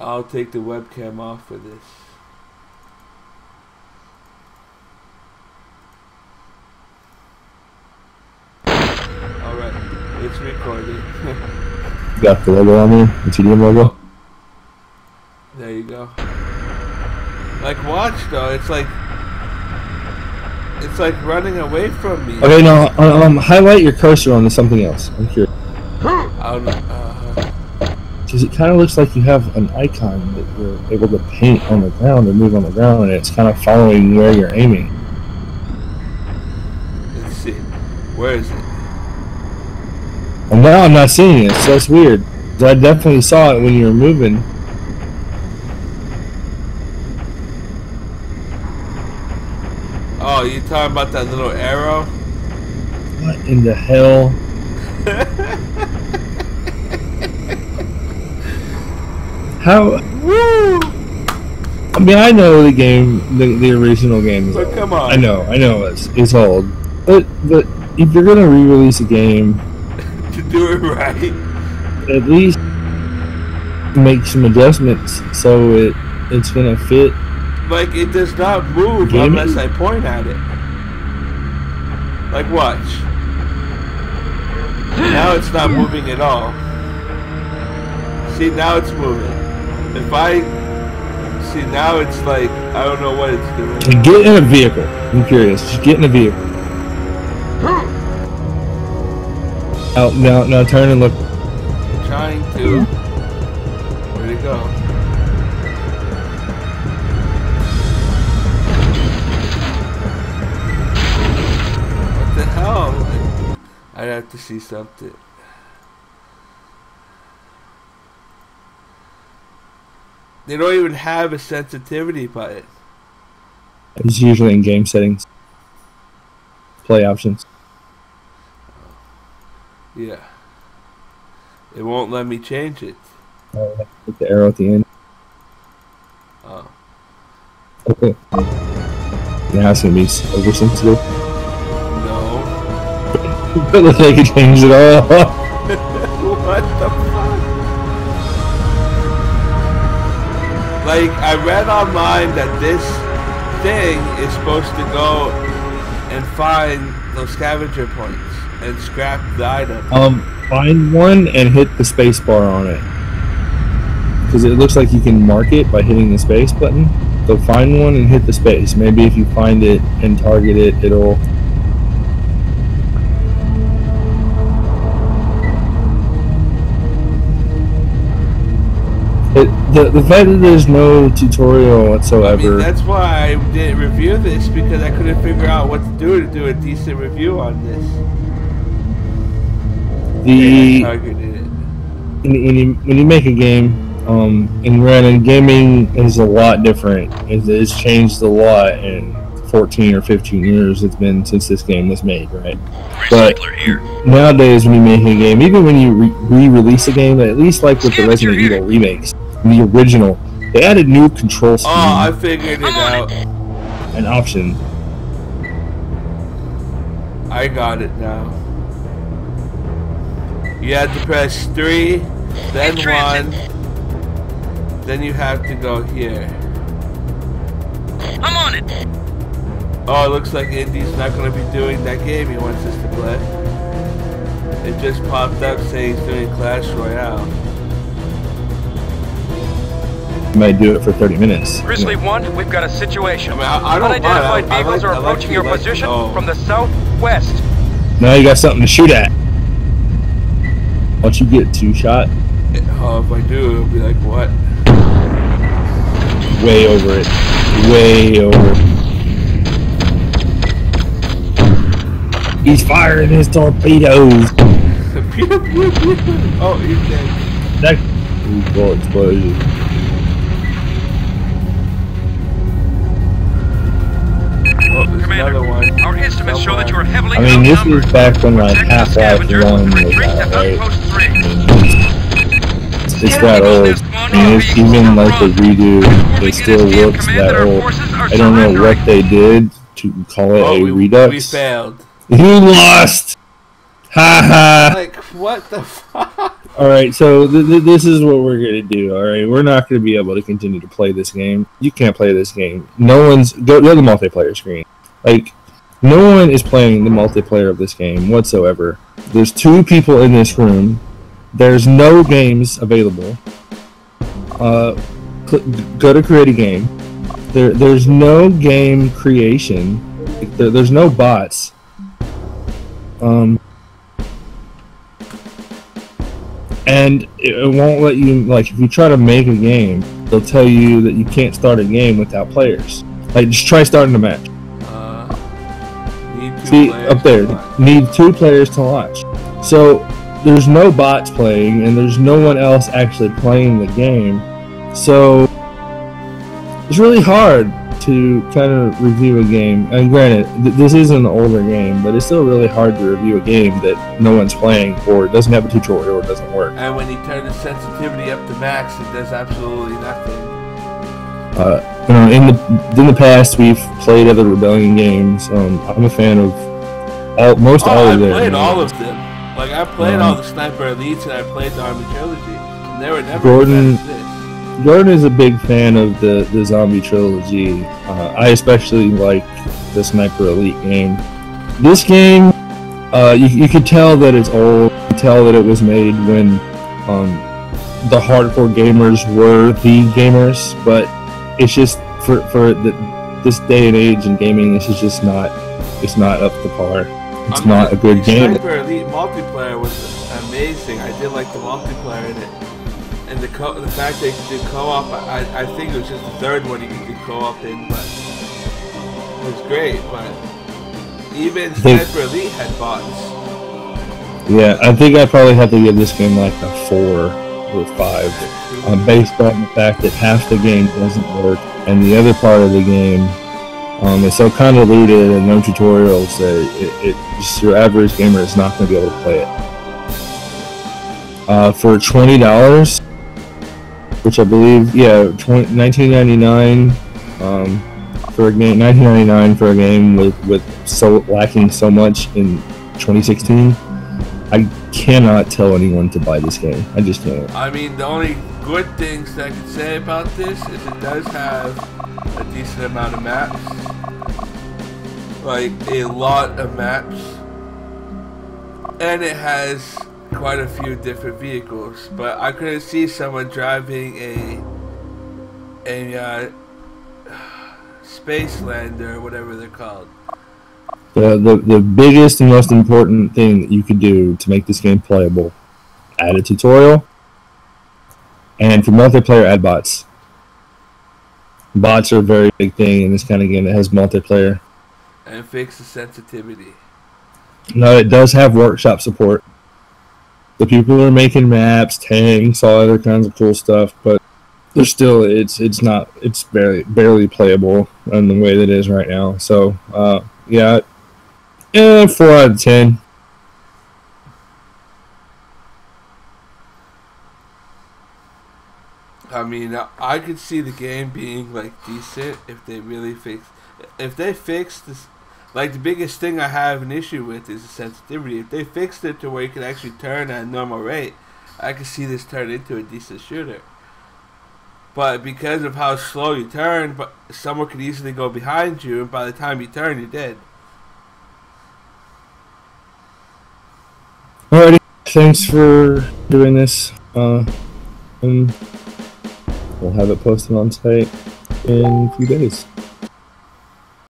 I'll take the webcam off for this. Alright, it's recording. Got the logo on there, the TDM logo. There you go. Like, watch though, it's like running away from me. Okay, now highlight your cursor on something else. I'm curious. Because it kind of looks like you have an icon that you're able to paint on the ground or move on the ground, and it's kind of following where you're aiming. Let's see. Where is it? And now I'm not seeing it, so that's weird. I definitely saw it when you were moving. Oh, you talking about that little arrow? What in the hell? How? Woo! I mean, I know the game, the original game is old. Come on. I know it's old. But if you're gonna re-release a game, to do it right, at least make some adjustments so it's gonna fit. Like, it does not move unless I point at it. Like, watch. Now it's not moving at all. See, now it's moving. If I... See, now it's like, I don't know what it's doing. Get in a vehicle. I'm curious. Just get in a vehicle. Now turn and look. I'm trying to. Where'd it go? What the hell? I'd have to see something. They don't even have a sensitivity button. It's usually in game settings. Play options. Yeah. It won't let me change it. With the arrow at the end. Oh. Okay. Now it's gonna be oversensitive. No. It looks like it changed it all. What the fuck? Like, I read online that this thing is supposed to go and find those scavenger points and scrap the item. Find one and hit the space bar on it. Because it looks like you can mark it by hitting the space button. So find one and hit the space. Maybe if you find it and target it, it'll... The fact that there's no tutorial whatsoever... I mean, that's why I didn't review this, because I couldn't figure out what to do a decent review on this. When you make a game, and granted, gaming is a lot different. It's changed a lot in 14 or 15 years it's been since this game was made, right? But nowadays, when you make a game, even when you re-release a game, at least like with the Resident Evil remakes, the original, they added new control schemes. Oh, I figured it out. An option. I got it now. You have to press 3, then 1, then you have to go here. I'm on it. Oh, it looks like Indy's not going to be doing that game he wants us to play. It just popped up saying he's doing Clash Royale. You might do it for 30 minutes. Grizzly 1, we've got a situation. I mean, I don't Unidentified vehicles are approaching your position from the southwest. Now you got something to shoot at. Once you get 2 shot. Oh, if I do, it'll be like, what? Way over it. Way over. He's firing his torpedoes. Pew, pew, pew. Oh, he's dead. That bullet explosion. Commander, our instruments show that you are heavily outnumbered. This is back when like Half-Life 1 was out, right? It's that old. And it's even like the redo, it still looks that old. I don't know what they did to call it a Redux. We failed. You lost! Ha ha! Like, what the fuck? All right, so this is what we're gonna do. All right, we're not gonna be able to continue to play this game. You can't play this game. No one's go to the multiplayer screen. Like, no one is playing the multiplayer of this game whatsoever. There's 2 people in this room. There's no games available. Go to create a game. There's no game creation. There's no bots. And it won't let you, like, if you try to make a game, they'll tell you that you can't start a game without players. Like, just try starting a match. Need 2 See, players up there, to watch. need 2 players to watch. So, there's no bots playing, and there's no one else actually playing the game. So, it's really hard to kind of review a game. And granted, this is an older game, but it's still really hard to review a game that no one's playing, or doesn't have a tutorial, or doesn't work. And when you turn the sensitivity up to max, it does absolutely nothing. You know, in the past, we've played other Rebellion games. I'm a fan of most all of them. I played all of them. Like, I played all the Sniper Elites, and I played the Army Trilogy. And they were never as bad as this. Gordon is a big fan of the Zombie Trilogy. I especially like the Sniper Elite game. This game, you could tell that it's old. You could tell that it was made when the hardcore gamers were the gamers, but it's just for this day and age in gaming, this is just not up to par. It's not a good game. Sniper Elite multiplayer was amazing. I did like the multiplayer in it. And the fact that you could do co-op, I think it was just the 3rd one you could do co-op in, but it was great. But even Sniper Elite had bots. Yeah, I think I probably have to give this game like a 4 or 5, based on the fact that half the game doesn't work, and the other part of the game is so convoluted and no tutorials that just your average gamer is not going to be able to play it. For $20. Which I believe, $19.99 for a game. $19.99 for a game with so lacking so much in 2016. I cannot tell anyone to buy this game. I just can't. I mean, the only good things that I could say about this is it does have a decent amount of maps, like a lot of maps, and it has quite a few different vehicles, but I couldn't see someone driving a Space Lander or whatever they're called. The biggest and most important thing that you could do to make this game playable, add a tutorial, and for multiplayer, add bots. Bots are a very big thing in this kind of game that has multiplayer. And fix the sensitivity. No, it does have workshop support. The people are making maps, tanks, all other kinds of cool stuff, but there's still it's barely playable in the way that it is right now. So 4 out of 10. I mean, I could see the game being like decent if they fixed this. Like, the biggest thing I have an issue with is the sensitivity. If they fixed it to where you can actually turn at a normal rate, I could see this turn into a decent shooter. But because of how slow you turn, someone could easily go behind you, and by the time you turn, you're dead. Alrighty, thanks for doing this. And we'll have it posted on site in a few days.